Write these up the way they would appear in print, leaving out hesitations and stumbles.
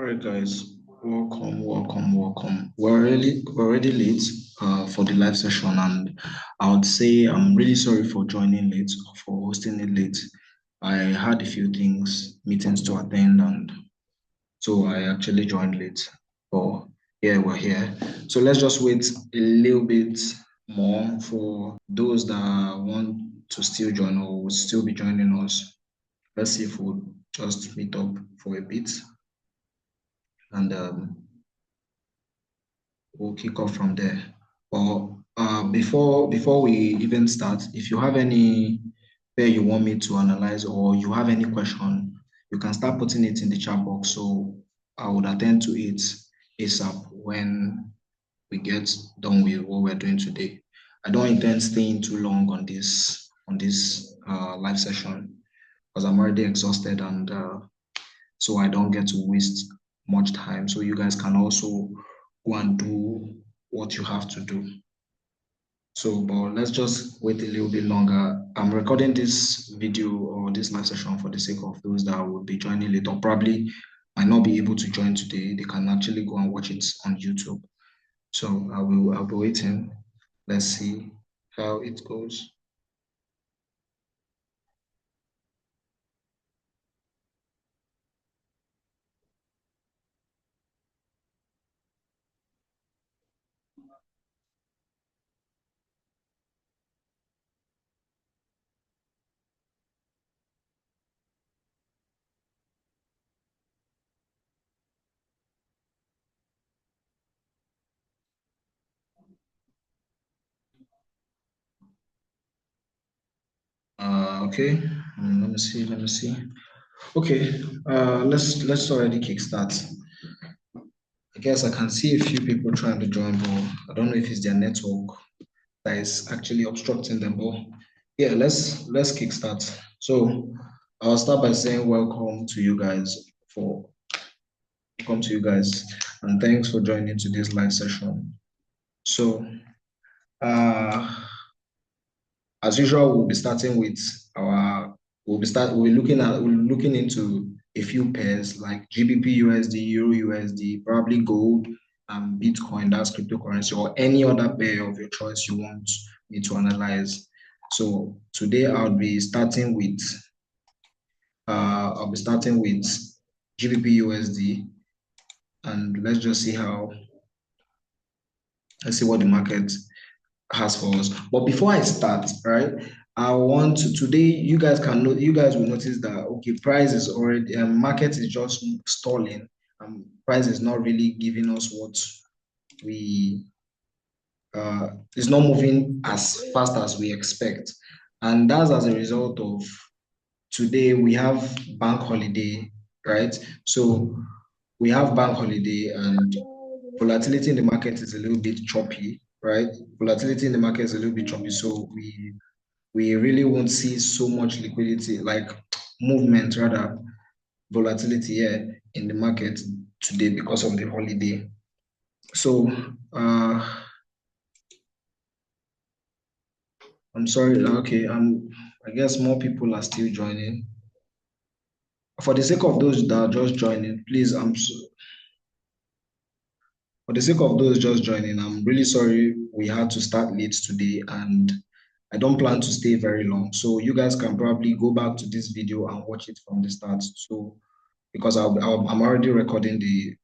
Alright, guys, welcome. We're already late for the live session, and I would say I'm really sorry for joining late, for hosting it late. I had a few meetings to attend, and so I actually joined late. But yeah, we're here. So let's just wait a little bit more for those that want to still join or will still be joining us. Let's see if we'll just meet up for a bit, and we'll kick off from there. But before we even start, if you have any pair you want me to analyze or you have any question, you can start putting it in the chat box. So I would attend to it ASAP when we get done with what we're doing today. I don't intend staying too long on this live session because I'm already exhausted, and so I don't get to waste much time. So you guys can also go and do what you have to do. So, but let's just wait a little bit longer. I'm recording this video or this live session for the sake of those that will be joining later, probably might not be able to join today. They can actually go and watch it on YouTube. So I'll be waiting. Let's see how it goes. Okay. Let me see. Okay, let's already kickstart. I guess I can see a few people trying to join, but I don't know if it's their network that is actually obstructing them. But yeah, let's kickstart. So I'll start by saying welcome to you guys and thanks for joining today's live session. So as usual, we'll be starting with we're looking into a few pairs like GBPUSD, EURUSD, probably gold and Bitcoin, that's cryptocurrency, or any other pair of your choice you want me to analyze. So today I'll be starting with GBPUSD, and let's see what the market has for us. But before I start, right, I want to today you guys will notice that okay, price is already market is just stalling. Price is not really giving us what we it's not moving as fast as we expect, and that's as a result of today we have bank holiday, right? So we have bank holiday, and volatility in the market is a little bit choppy, right? Volatility in the market is a little bit choppy, so we really won't see so much liquidity, like movement rather, volatility here in the market today because of the holiday. So I'm sorry. Okay, I guess more people are still joining. For the sake of those that are just joining, please, for the sake of those just joining, I'm really sorry we had to start late today, and I don't plan to stay very long. So you guys can probably go back to this video and watch it from the start. So because I'm already recording the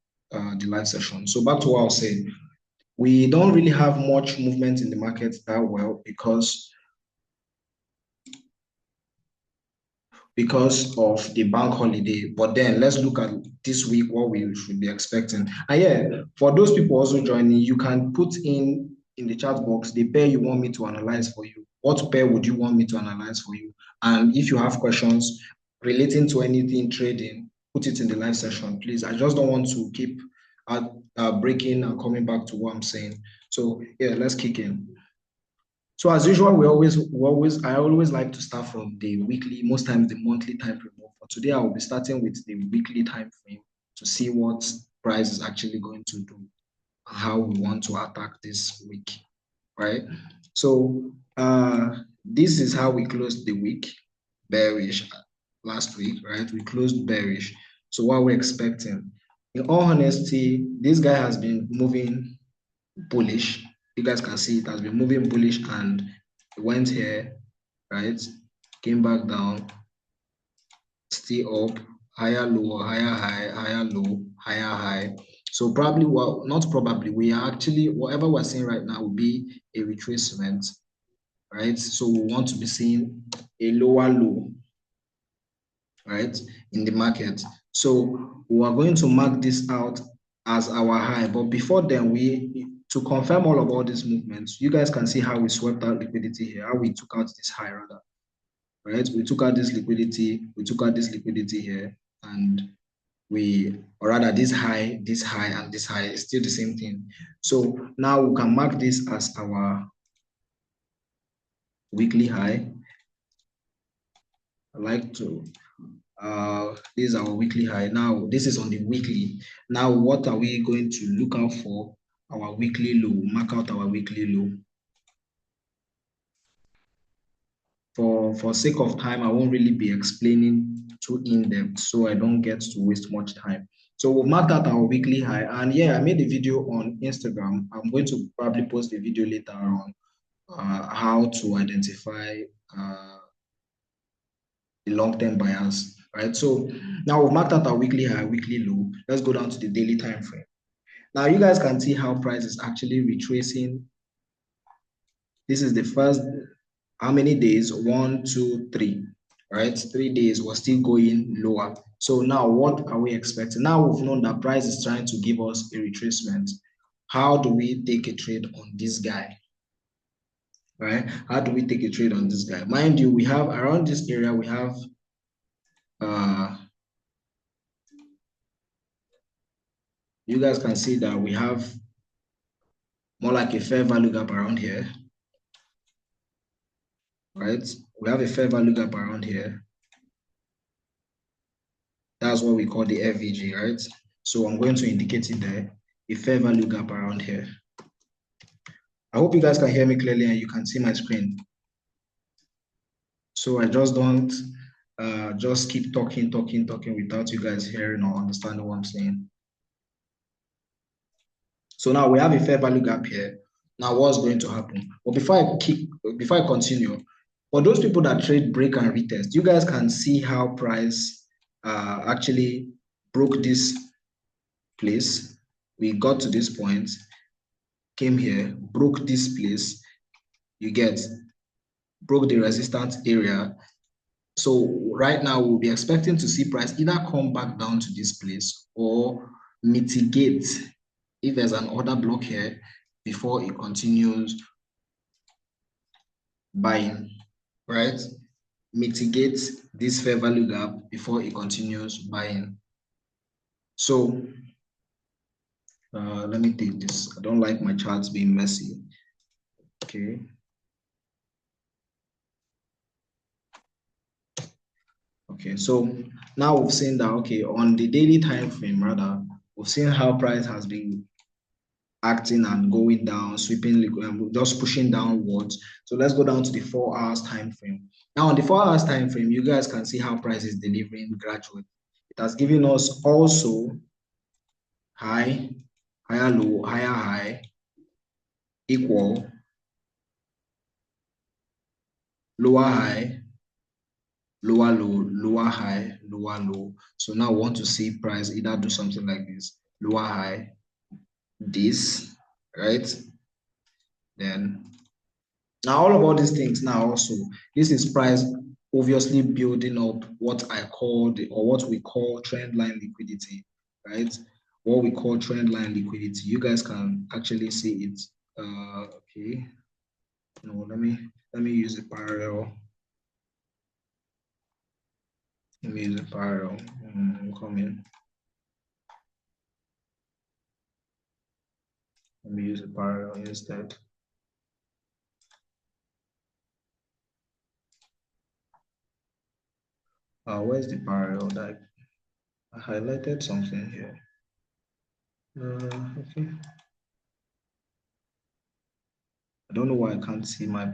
live session. So back to what I was saying, we don't really have much movement in the market that well because of the bank holiday. But then let's look at this week, what we should be expecting. And yeah, for those people also joining, you can put in the chat box the pair you want me to analyze for you. What pair would you want me to analyze for you? And if you have questions relating to anything trading, put it in the live session, please. I just don't want to keep breaking and coming back to what I'm saying. So yeah, let's kick in. So as usual, I always like to start from the weekly, most times the monthly time frame. For today, I will be starting with the weekly time frame to see what price is actually going to do and how we want to attack this week, right? So this is how we closed the week, bearish last week, right? We closed bearish. So what we're expecting In all honesty, this guy has been moving bullish. You guys can see it has been moving bullish and went here, right? Came back down, still up, higher low, higher high, higher low, higher high. So probably, well, not probably, we are actually, whatever we're seeing right now will be a retracement, right? So we want to be seeing a lower low, right, in the market. So we are going to mark this out as our high. But before then, to confirm all these movements, you guys can see how we swept out liquidity here, how we took out this high rather, right? We took out this liquidity, we took out this liquidity here, and or rather this high, and this high is still the same thing. So now we can mark this as our weekly high. I like to this is our weekly high. Now this is on the weekly. Now what are we going to look out for? Our weekly low. Mark out our weekly low. For sake of time, I won't really be explaining too in depth, so I don't get to waste much time. So we'll mark out our weekly high, and yeah, I made a video on Instagram. I'm going to probably post a video later on how to identify the long-term buyers, right? So now we've marked out our weekly high, weekly low. Let's go down to the daily time frame. Now you guys can see how price is actually retracing. This is the first, how many days? 1, 2, 3, right? 3 days was still going lower. So now what are we expecting? Now we've known that price is trying to give us a retracement. How do we take a trade on this guy? Right? How do we take a trade on this guy? Mind you, we have around this area, we have you guys can see that we have more like a fair value gap around here, right? We have a fair value gap around here. That's what we call the FVG, right? So I'm going to indicate it there, a fair value gap around here. I hope you guys can hear me clearly and you can see my screen. So I just don't just keep talking without you guys hearing or understanding what I'm saying. So now we have a fair value gap here. Now what's going to happen? Well, before I continue, for those people that trade break and retest, you guys can see how price actually broke this place. We got to this point, came here, broke this place, you get, broke the resistance area. So right now we'll be expecting to see price either come back down to this place or mitigate if there's an order block here before it continues buying, right? Mitigate this fair value gap before it continues buying. So let me take this. I don't like my charts being messy. Okay. Okay, so now we've seen that, okay, on the daily time frame, rather, we've seen how price has been acting and going down, sweeping, just pushing downwards. So let's go down to the 4 hours time frame. Now, on the 4 hours time frame, you guys can see how price is delivering gradually. It has given us also high, higher low, higher high, equal, lower high, lower low, lower high, lower low. So now we want to see price either do something like this, lower high, this, right? Then now all of these things now also, this is price obviously building up what I call or what we call trend line liquidity, right? What we call trend line liquidity. You guys can actually see it. Okay. No, let me use a parallel. Let me use a parallel. Come in. Let me use a parallel instead. Where's the parallel? That I highlighted something here. Okay. I don't know why I can't see my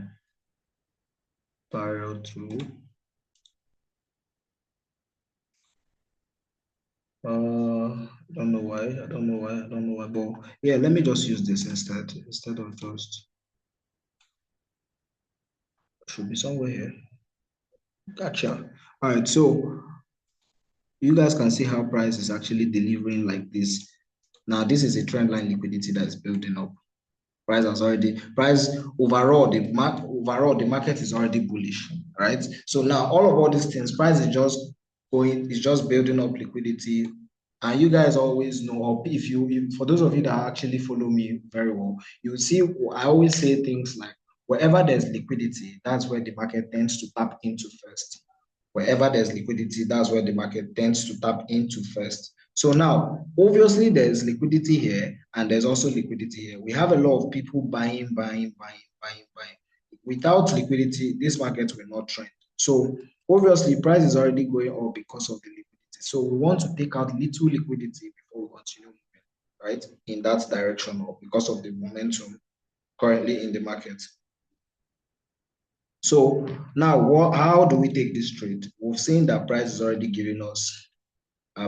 parallel tool. I don't know why. I don't know why. I don't know why. But yeah, let me just use this instead of just should be somewhere here. Gotcha. All right. So you guys can see how price is actually delivering like this. Now, this is a trend line liquidity that is building up. Price overall the market is already bullish, right? So now all these things, price is just building up liquidity. And you guys always know, or if for those of you that actually follow me very well, you see I always say things like wherever there's liquidity, that's where the market tends to tap into first. Wherever there's liquidity, that's where the market tends to tap into first. So now, obviously, there's liquidity here and there's also liquidity here. We have a lot of people buying. Without liquidity, this market will not trend. So obviously, price is already going up because of the liquidity. So we want to take out little liquidity before we continue moving, right, in that direction or because of the momentum currently in the market. So now, how do we take this trade? We've seen that price is already giving us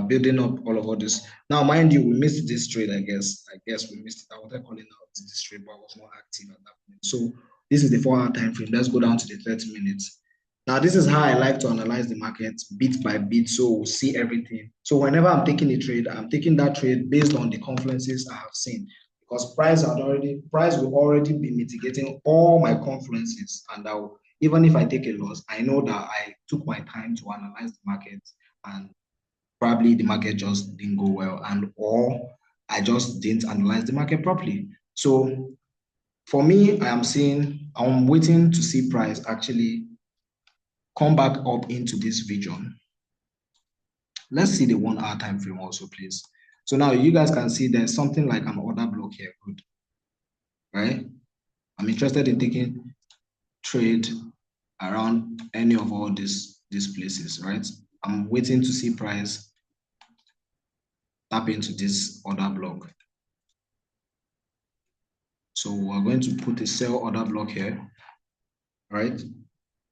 building up all of this. Now, mind you, we missed this trade, I guess. I guess we missed it. I wanted calling out this trade, but I was not active at that point. So this is the 4-hour time frame. Let's go down to the 30 minutes. Now, this is how I like to analyze the market bit by bit, so we'll see everything. So whenever I'm taking a trade, I'm taking that trade based on the confluences I have seen. Because price will already be mitigating all my confluences, and even if I take a loss, I know that I took my time to analyze the market and probably the market just didn't go well and or I just didn't analyze the market properly. So for me, I'm waiting to see price actually come back up into this region. Let's see the 1 hour time frame also, please. So now you guys can see there's something like an order block here. Good, right? I'm interested in taking trade around any of all these places, right? I'm waiting to see price tap into this order block. So we're going to put a sell order block here, right?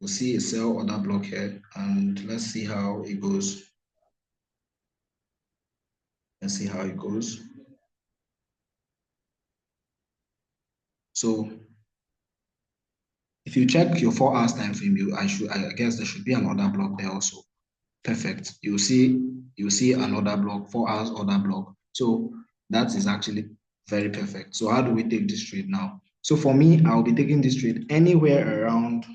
We'll see a sell order block here, and let's see how it goes. Let's see how it goes. So if you check your 4 hours time frame, I guess there should be an order block there also. Perfect. You'll see another block, 4 hours order block. So that is actually very perfect. So how do we take this trade now? So for me, I'll be taking this trade anywhere around.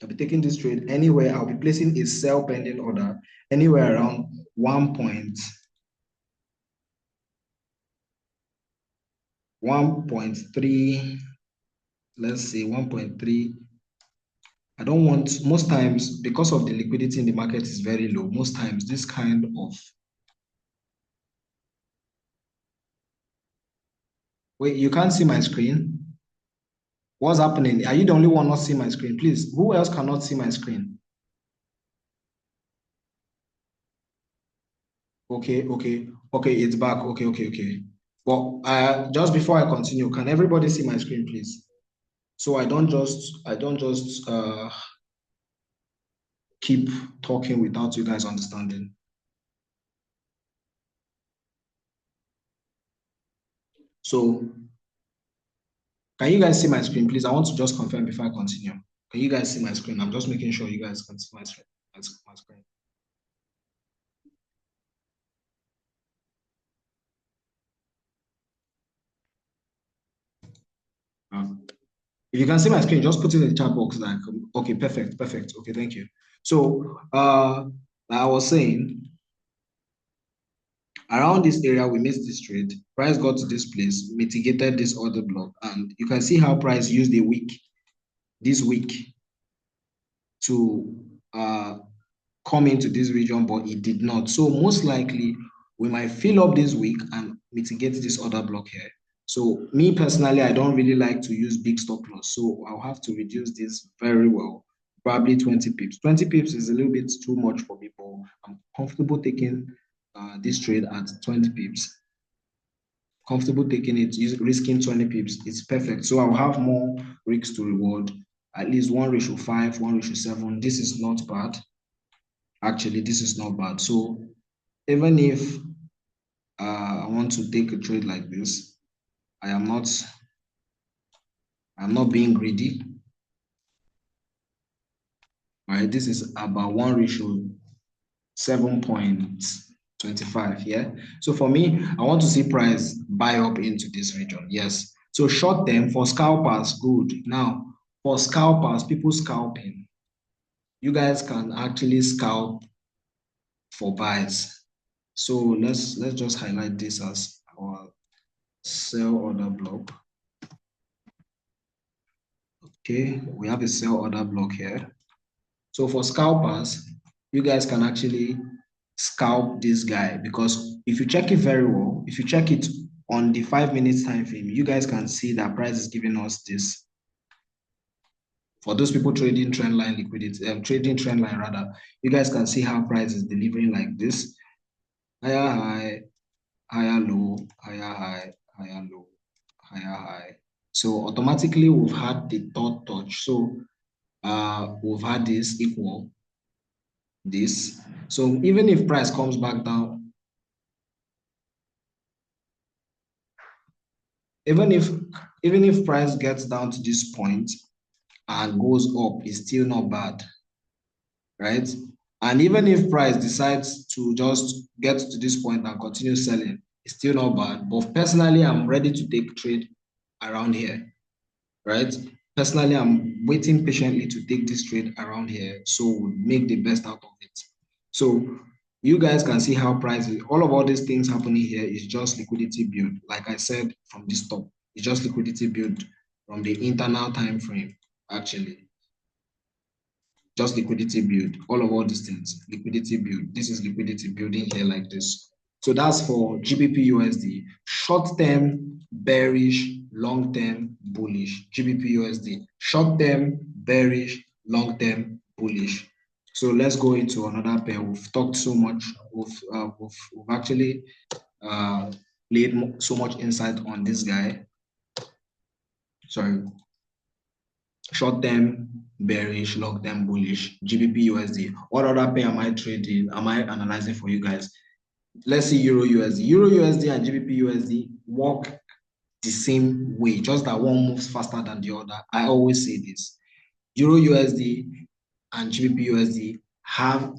I'll be taking this trade anywhere. I'll be placing a sell pending order anywhere around 1.3, let's say 1.3. I don't want, most times, because of the liquidity in the market is very low, most times this kind of, wait, you can't see my screen? What's happening? Are you the only one not seeing my screen? Please, who else cannot see my screen? Okay, it's back. Okay. But just before I continue, can everybody see my screen, please? So I don't just keep talking without you guys understanding. So can you guys see my screen, please? I want to just confirm before I continue. Can you guys see my screen? I'm just making sure you guys can see my screen. My screen. If you can see my screen, just put it in the chat box. Like, okay, perfect. Okay, thank you. So, I was saying, around this area, we missed this trade. Price got to this place, mitigated this order block, and you can see how price used this week, to come into this region, but it did not. So most likely, we might fill up this week and mitigate this order block here. So me personally, I don't really like to use big stop loss. So I'll have to reduce this very well, probably 20 pips. 20 pips is a little bit too much for people. I'm comfortable taking this trade at 20 pips. Comfortable taking it, risking 20 pips. It's perfect. So I'll have more risks to reward. At least 1:5, 1:7. This is not bad. Actually, this is not bad. So even if I want to take a trade like this, I am not, I'm not being greedy. All right, this is about 1:7.25. Yeah. So for me, I want to see price buy up into this region. Yes. So short term for scalpers, good. Now for scalpers, people scalping, you guys can actually scalp for buys. So let's just highlight this as our sell order block. Okay, we have a sell order block here. So for scalpers, you guys can actually scalp this guy, because if you check it very well, if you check it on the 5 minutes time frame, you guys can see that price is giving us this. For those people trading trend line liquidity, trading trend line rather, you guys can see how price is delivering like this: higher high, higher low, higher high, higher low, higher high. So automatically we've had the third touch. So we've had this equal this. So even if price comes back down, even if even if price gets down to this point and goes up, it's still not bad, right? And even if price decides to just get to this point and continue selling, it's still not bad. But personally, I'm ready to take trade around here, right? Personally, I'm waiting patiently to take this trade around here, so we'll make the best out of it. So you guys can see how prices, all of all these things happening here is just liquidity build. Like I said from this top, it's just liquidity build from the internal time frame, actually. Just liquidity build. All of all these things, liquidity build. This is liquidity building here like this. So that's for GBPUSD. Short term bearish, long term bullish. GBPUSD. Short term bearish, long term bullish. So let's go into another pair. We've talked so much. We've actually laid so much insight on this guy. Sorry, short term bearish, long term bullish, GBPUSD. What other pair am I trading? Am I analyzing for you guys? Let's see EURUSD. EURUSD and GBPUSD work the same way, just that one moves faster than the other. I always say this. EURUSD and GBPUSD have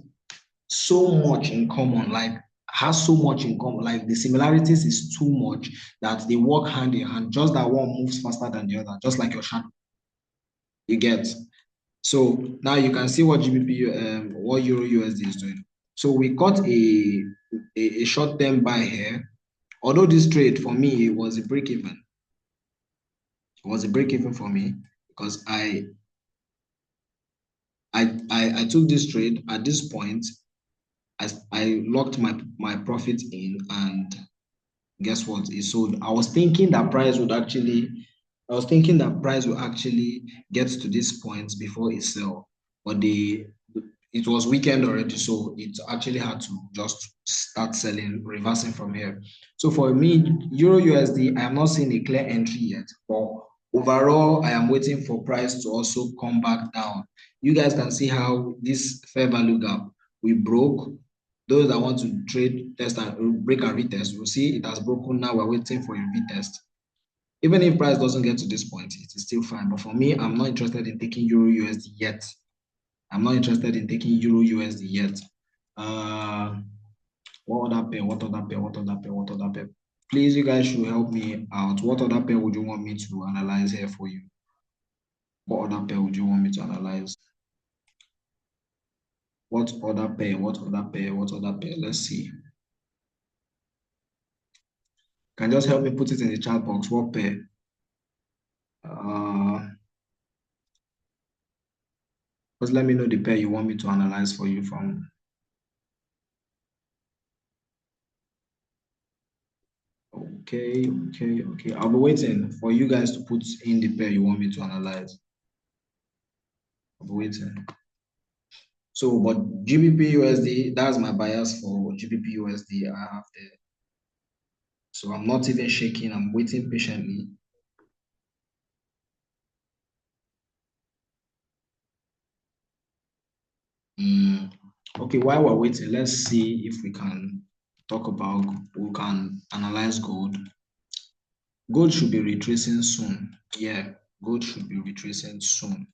so much in common, like has so much in common, like the similarities is too much that they work hand in hand, just that one moves faster than the other, just like your shadow. You get. So now you can see what what EURUSD is doing. So we got a short-term buy here. Although this trade for me it was a break even. It was a break even for me because I took this trade at this point. I locked my profit in, and guess what? It sold. I was thinking that price will actually get to this point before it sell, but it was weekend already, so it actually had to just start selling, reversing from here. So for me, EURUSD, I am not seeing a clear entry yet, but overall, I am waiting for price to also come back down. You guys can see how this fair value gap we broke. Those that want to trade, test and break and retest, will see it has broken. Now we're waiting for a retest. Even if price doesn't get to this point, it is still fine. But for me, I'm not interested in taking EURUSD yet. I'm not interested in taking EURUSD yet. Uh, what other pair? What other pair? What other pair? What other pair? Please, you guys should help me out. What other pair would you want me to analyze here for you? What other pair would you want me to analyze? What other pair? What other pair? What other pair? Let's see. Can just help me put it in the chat box. What pair? Uh, just let me know the pair you want me to analyze for you from. Okay. I'll be waiting for you guys to put in the pair you want me to analyze. I'll be waiting. So, but GBPUSD, that's my bias for GBPUSD. I have there. So I'm not even shaking. I'm waiting patiently. Mm. Okay, while we're waiting, let's see if we can we can analyze gold. Gold should be retracing soon. Yeah, gold should be retracing soon.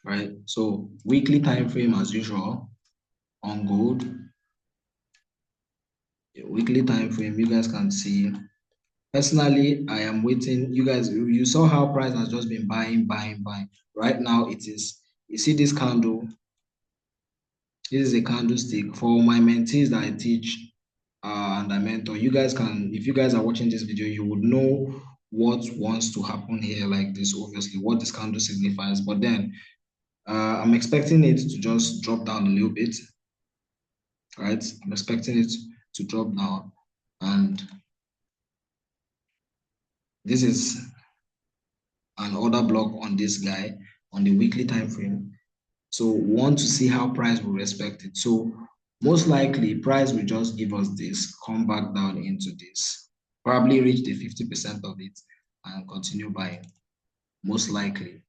Right? So weekly time frame as usual on gold. Weekly time frame, you guys can see. Personally, I am waiting. You guys, you saw how price has just been buying. Right now, it is, you see this candle. This is a candlestick for my mentees that I teach and I mentor. You guys can, if you guys are watching this video, you would know what wants to happen here like this, obviously, what this candle signifies. But then I'm expecting it to just drop down a little bit, right? I'm expecting it to drop down. And this is an order block on this guy on the weekly time frame. So we want to see how price will respect it. So most likely price will just give us this, come back down into this, probably reach the 50% of it and continue buying. Most likely,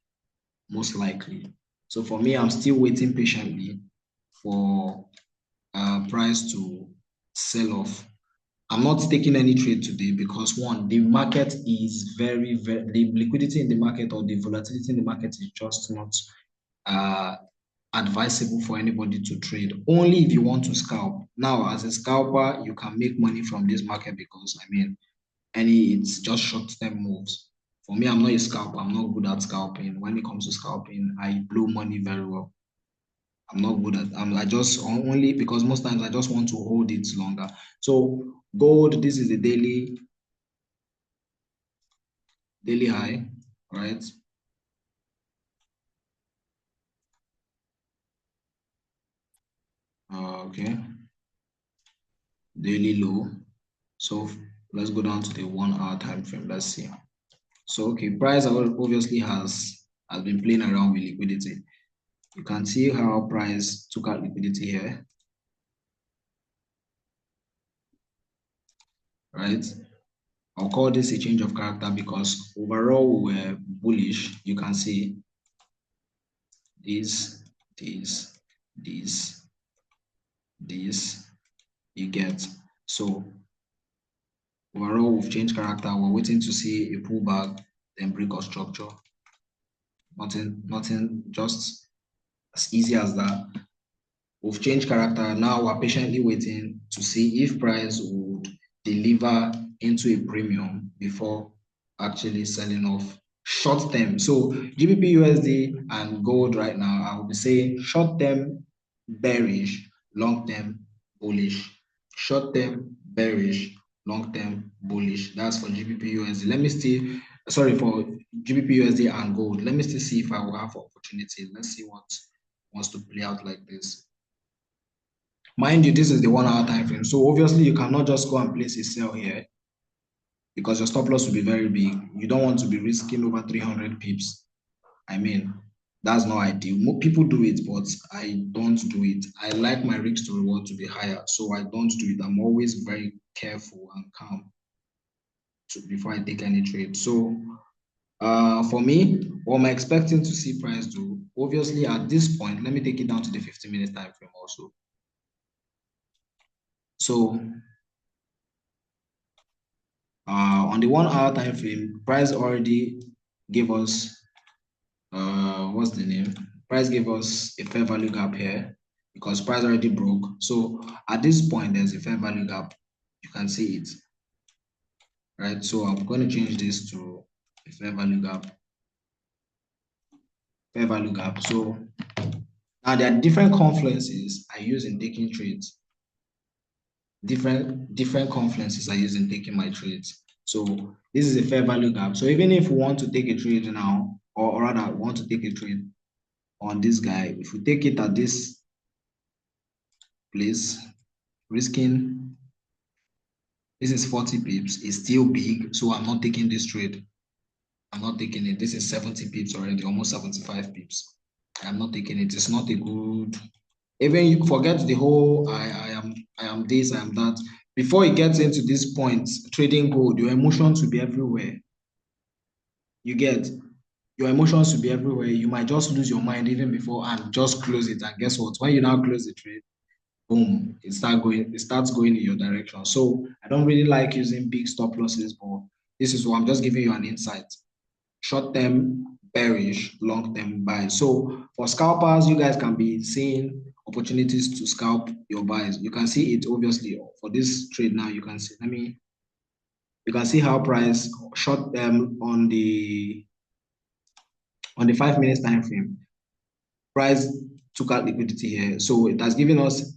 most likely. So for me, I'm still waiting patiently for price to sell off. I'm not taking any trade today because one, the market is the liquidity in the market or the volatility in the market is just not advisable for anybody to trade. Only if you want to scalp. Now, as a scalper, you can make money from this market because I mean, it's just short-term moves. For me, I'm not a scalper. I'm not good at scalping. When it comes to scalping, I blow money very well. I'm not good at. I just only because most times I just want to hold it longer. So gold, this is the daily high, right? Okay, daily low. So let's go down to the 1 hour time frame. Let's see. So okay, price obviously has been playing around with liquidity. You can see how price took out liquidity here, right? I'll call this a change of character because overall we were bullish. You can see this, this, this, this, you get. So overall we've changed character. We're waiting to see a pullback, then break of structure. Nothing, just as easy as that. We've changed character. Now we're patiently waiting to see if price would deliver into a premium before actually selling off short term. So GBPUSD and gold right now, I would be saying short term bearish, long term bullish. Short term bearish, long term bullish. That's for GBPUSD. Let me still, sorry, for GBPUSD and gold. Let me still see if I will have opportunity. Let's see what wants to play out like this. Mind you, this is the 1 hour time frame. So obviously you cannot just go and place a sell here because your stop loss will be very big. You don't want to be risking over 300 pips. I mean, that's not ideal. More people do it, but I don't do it. I like my risk to reward to be higher, so I don't do it. I'm always very careful and calm before I take any trade. So for me, what am I expecting to see price do? Obviously, at this point, let me take it down to the 15-minute time frame also. So on the 1 hour time frame, price already gave us what's the name? Price gave us a fair value gap here because price already broke. So at this point, there's a fair value gap. You can see it, right? So I'm going to change this to a fair value gap. Fair value gap. So now there are different confluences I use in taking trades. Different confluences I use in taking my trades. So this is a fair value gap. So even if we want to take a trade now, or rather want to take a trade on this guy, if we take it at this place, risking, this is 40 pips, it's still big, so I'm not taking this trade. I'm not taking it. This is 70 pips already, almost 75 pips. I'm not taking it. It's not a good, even you forget the whole I am this, I am that. Before it gets into this point, trading gold, your emotions will be everywhere. You get. your emotions will be everywhere. You might just lose your mind even before and just close it. And guess what? When you now close the trade, boom, it starts going in your direction. So I don't really like using big stop losses, but this is what I'm just giving you an insight. Short term bearish, long term buy. So for scalpers, you guys can be seeing opportunities to scalp your buys. You can see it obviously for this trade now. You can see, you can see how price short term on the 5 minutes time frame, price took out liquidity here. So it has given us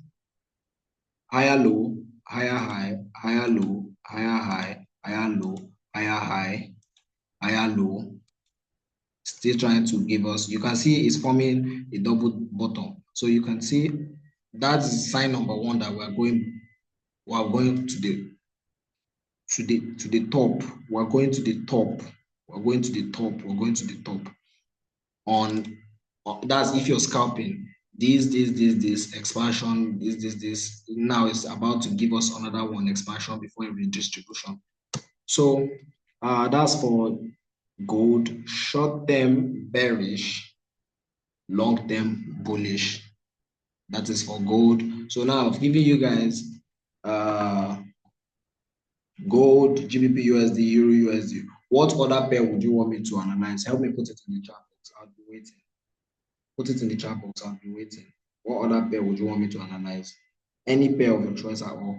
higher low, higher high, higher low, higher high, higher low, higher high, higher low. Still trying to give us, you can see it's forming a double bottom. So you can see that's sign number one that we are going to the top. We're going to the top. We're going to the top. We're going to the top. That's if you're scalping. This expansion, this. Now it's about to give us another one expansion before a redistribution. So that's for gold. Short term bearish, long term bullish. That is for gold. So now I've given you guys gold, GBPUSD, EURUSD. What other pair would you want me to analyze? Help me put it in the chat box. I'll be waiting. Put it in the chat box. I'll be waiting. What other pair would you want me to analyze? Any pair of your choice at all.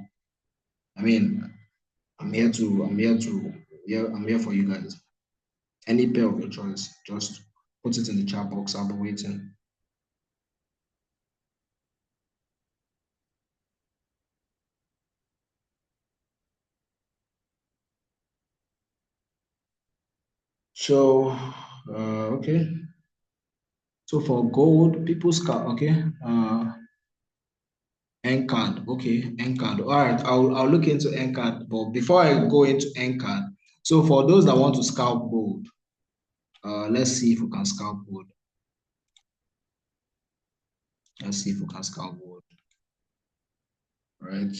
I mean, I'm here for you guys. Any pair of your choice. Just put it in the chat box. I'll be waiting. So, okay. So for gold, people's car, okay. NCAD, okay, NCAD. All right, I'll look into NCAD. But before I go into NCAD, so for those that want to scalp gold, let's see if we can scalp gold. Let's see if we can scalp gold. Right?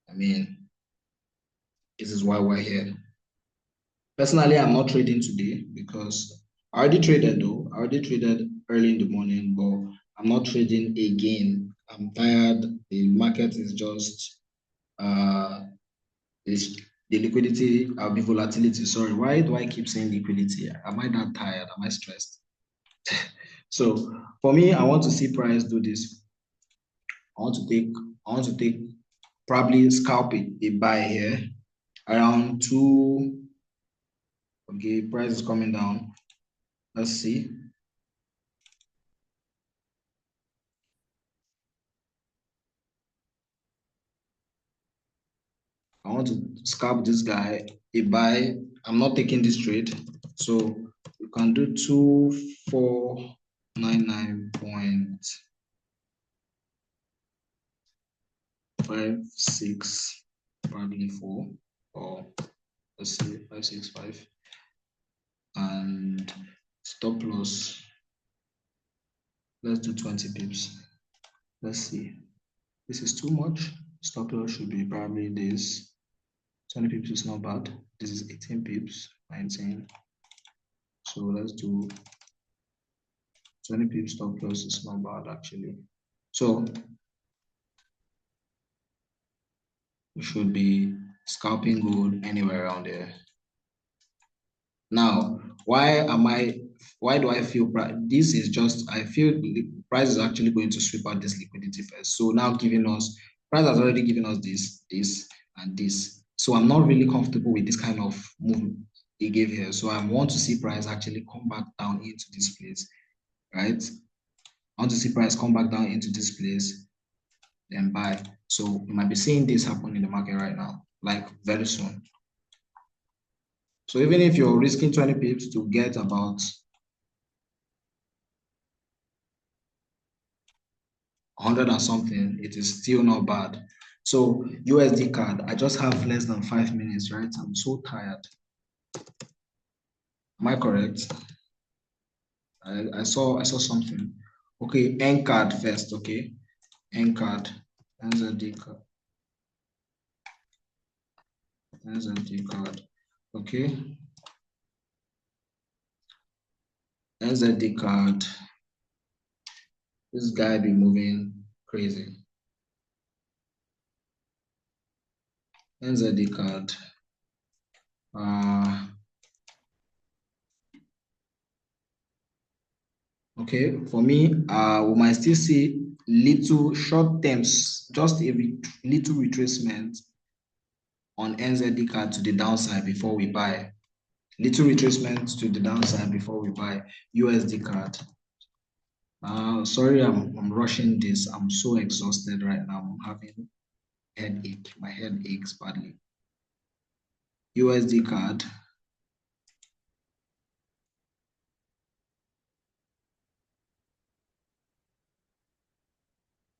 I mean, this is why we're here. Personally, I'm not trading today because I already traded though. I already traded early in the morning, but I'm not trading again. I'm tired. The market is just is the liquidity, I'll be volatility. Sorry, why do I keep saying liquidity? Am I that tired? Am I stressed? So for me, I want to see price do this. I want to take probably scalp a buy here around two. Okay, price is coming down. Let's see. I want to scalp this guy a buy. I'm not taking this trade. So you can do 2499.56, probably 4, or let's see, 565. And stop loss, let's do 20 pips. Let's see. This is too much. Stop loss should be probably this. 20 pips is not bad. This is 18 pips, 19. So let's do 20 pips stop loss is not bad actually. So we should be scalping gold anywhere around there. Now, why do I feel this is just, I feel the price is actually going to sweep out this liquidity first. So now giving us, price has already given us this, and this. So I'm not really comfortable with this kind of move he gave here. So I want to see price actually come back down into this place, right? I want to see price come back down into this place, then buy. So you might be seeing this happen in the market right now, like very soon. So even if you're risking 20 pips to get about 100 and something, it is still not bad. So USDCAD, I just have less than 5 minutes, right? I'm so tired. Am I correct? I saw something. Okay, NCAD first, okay? NCAD, NZDCAD, NZDCAD, okay? NZDCAD. This guy be moving crazy. NZDCAD. Okay, for me, we might still see little short terms, just a little retracement on NZDCAD to the downside before we buy. Little retracement to the downside before we buy USDCAD. Sorry, I'm rushing this. I'm so exhausted right now. I'm having headache. My head aches badly. USDCAD.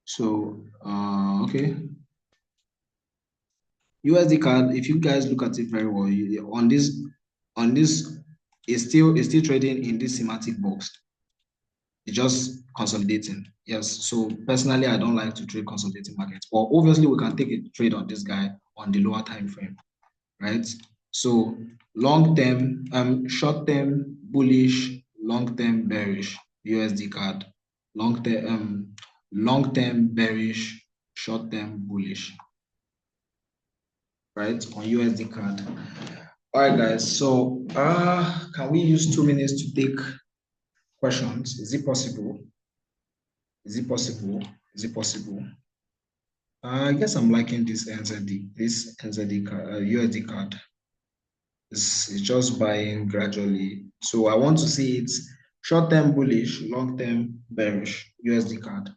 So, okay. USDCAD, if you guys look at it very well, on this, it's still trading in this semantic box. It's just consolidating. Yes. So personally, I don't like to trade consolidating markets. But obviously, we can take a trade on this guy on the lower time frame, right? So long term, short term bullish, long term bearish USDCAD, long term bearish, short term bullish, right, on USDCAD. All right, guys. So can we use 2 minutes to take questions? Is it possible? Is it possible? Is it possible? I guess I'm liking this NZD card, USD card. It's just buying gradually. So I want to see it short-term bullish, long-term bearish USD card.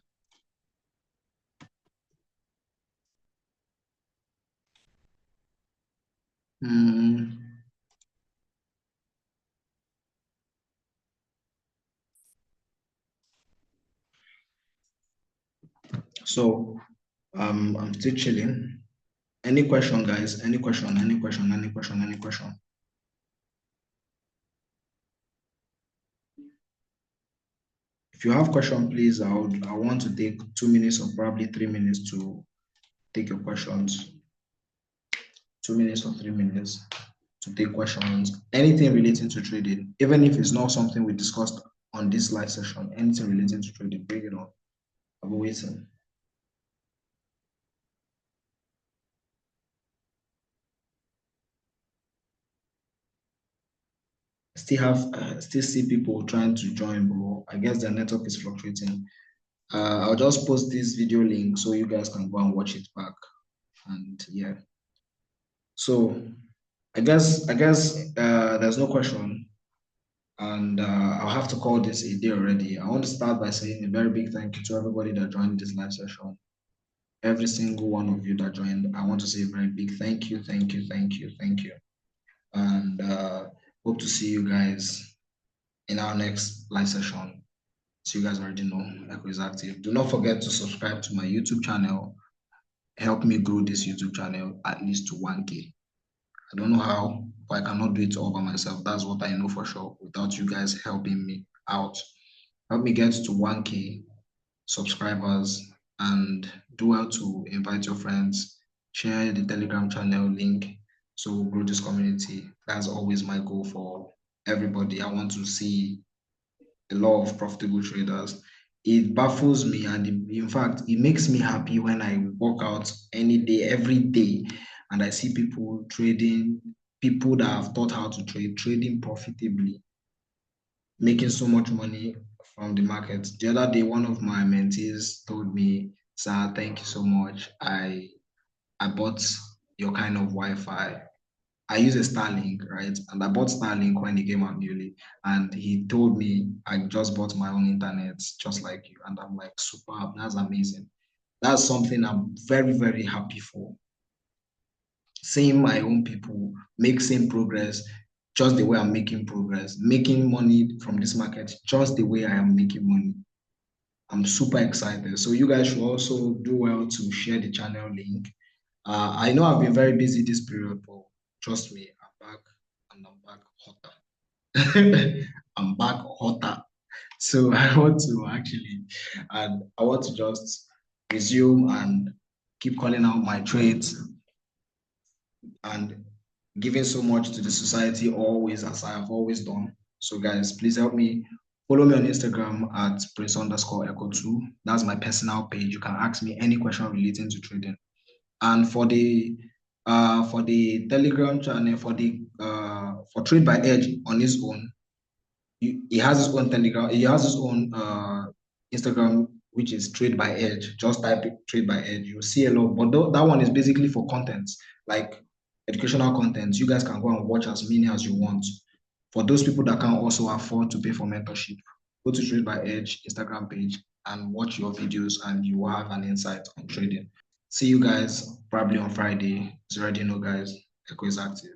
So I'm still chilling. Any question, guys? Any question? Any question? Any question? Any question? If you have question, please, I want to take 2 minutes or probably 3 minutes to take your questions. 2 minutes or 3 minutes to take questions. Anything relating to trading, even if it's not something we discussed on this live session, anything relating to trading, bring it on. I'll be waiting. Still see people trying to join, but I guess their network is fluctuating. I'll just post this video link so you guys can go and watch it back. And yeah. So I guess there's no question. And I'll have to call this a day already. I want to start by saying a very big thank you to everybody that joined this live session. Every single one of you that joined, I want to say a very big thank you, thank you, thank you, thank you. And hope to see you guys in our next live session. So you guys already know Echo is active. Do not forget to subscribe to my YouTube channel. Help me grow this YouTube channel at least to 1K. I don't know how, but I cannot do it all by myself. That's what I know for sure without you guys helping me out. Help me get to 1K subscribers and do well to invite your friends, share the Telegram channel link so we'll grow this community. That's always my goal for everybody. I want to see a lot of profitable traders. It baffles me, and in fact, it makes me happy when I walk out any day, every day, and I see people trading, people that have taught how to trade, trading profitably, making so much money from the market. The other day, one of my mentees told me, "Sir, thank you so much. I bought your kind of Wi-Fi. I use a Starlink, right? And I bought Starlink when it came out newly. And he told me I just bought my own internet, just like you." And I'm like, superb. That's amazing. That's something I'm very, very happy for. Seeing my own people make same progress just the way I'm making progress, making money from this market just the way I am making money. I'm super excited. So you guys should also do well to share the channel link. I know I've been very busy this period, but trust me, I'm back and I'm back hotter. I'm back hotter. So I want to actually, and I want to just resume and keep calling out my trades and giving so much to the society always, as I have always done. So guys, please help me Follow me on Instagram at prince_echo2. That's my personal page. You can ask me any question relating to trading. And for the Telegram channel, for Trade by Edge on his own, he has his own Telegram, he has his own Instagram, which is Trade by Edge. Just type it, Trade by Edge. You'll see a lot, but that one is basically for content, like educational content. You guys can go and watch as many as you want. For those people that can also afford to pay for mentorship, go to Trade by Edge Instagram page and watch your videos, and you will have an insight on trading. See you guys probably on Friday. As you already know, guys, Echo is active.